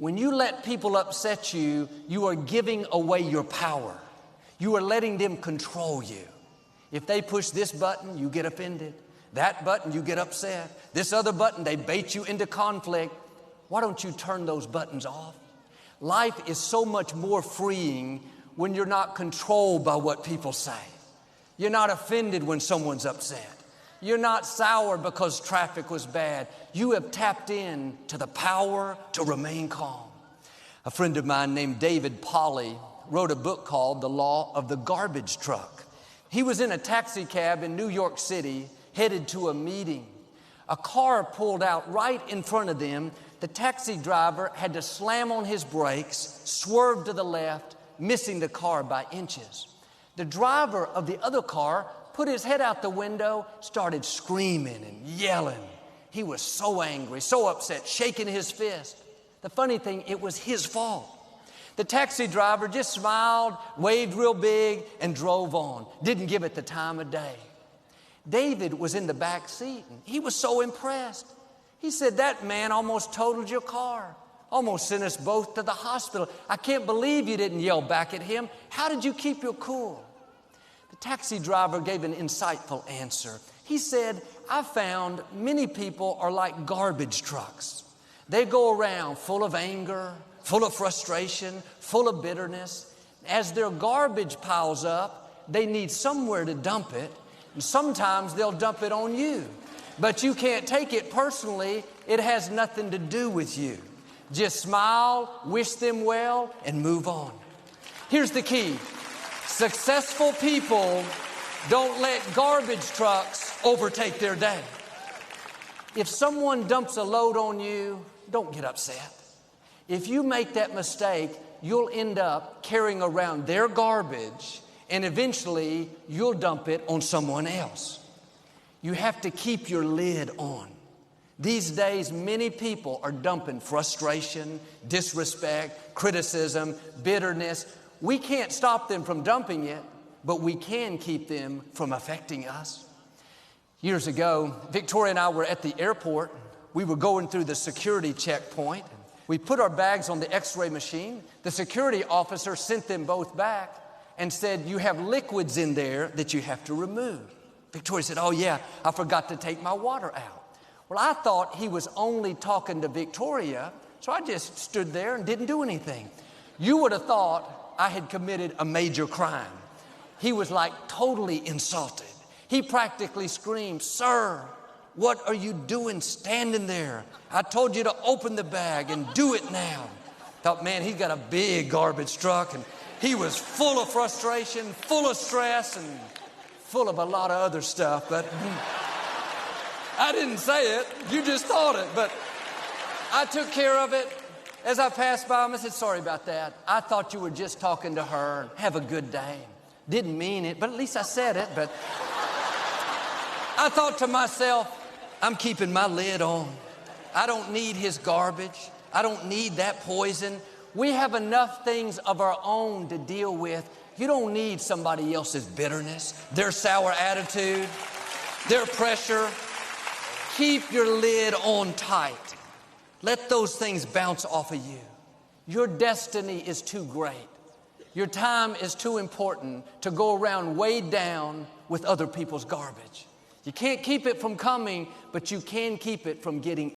When you let people upset you, you are giving away your power. You are letting them control you. If they push this button, you get offended. That button, you get upset. This other button, they bait you into conflict. Why don't you turn those buttons off? Life is so much more freeing when you're not controlled by what people say. You're not offended when someone's upset. You're not sour because traffic was bad. You have tapped in to the power to remain calm. A friend of mine named David Polly wrote a book called The Law of the Garbage Truck. He was in a taxi cab in New York City headed to a meeting. A car pulled out right in front of them. The taxi driver had to slam on his brakes, swerve to the left, missing the car by inches. The driver of the other car put his head out the window, started screaming and yelling. He was so angry, so upset, shaking his fist. The funny thing, it was his fault. The taxi driver just smiled, waved real big, and drove on. Didn't give it the time of day. David was in the back seat, and he was so impressed. He said, "That man almost totaled your car, almost sent us both to the hospital. I can't believe you didn't yell back at him. How did you keep your cool?" The taxi driver gave an insightful answer. He said, "I found many people are like garbage trucks. They go around full of anger, full of frustration, full of bitterness. As their garbage piles up, they need somewhere to dump it, and sometimes they'll dump it on you. But you can't take it personally. It has nothing to do with you. Just smile, wish them well, and move on." Here's the key. Successful people don't let garbage trucks overtake their day. If someone dumps a load on you, don't get upset. If you make that mistake, you'll end up carrying around their garbage, and eventually you'll dump it on someone else. You have to keep your lid on. These days, many people are dumping frustration, disrespect, criticism, bitterness. We can't stop them from dumping it, but we can keep them from affecting us. Years ago, Victoria and I were at the airport. We were going through the security checkpoint. We put our bags on the x-ray machine. The security officer sent them both back and said, "You have liquids in there that you have to remove." Victoria said, "Oh yeah, I forgot to take my water out." Well, I thought he was only talking to Victoria, so I just stood there and didn't do anything. You would have thought I had committed a major crime. He was like totally insulted. He practically screamed, "Sir, what are you doing standing there? I told you to open the bag and do it now." Thought, man, he's got a big garbage truck, and he was full of frustration, full of stress, and full of a lot of other stuff. But I didn't say it. You just thought it. But I took care of it. As I passed by him, I said, "Sorry about that. I thought you were just talking to her. Have a good day." Didn't mean it, but at least I said it. But I thought to myself, I'm keeping my lid on. I don't need his garbage. I don't need that poison. We have enough things of our own to deal with. You don't need somebody else's bitterness, their sour attitude, their pressure. Keep your lid on tight. Let those things bounce off of you. Your destiny is too great. Your time is too important to go around weighed down with other people's garbage. You can't keep it from coming, but you can keep it from getting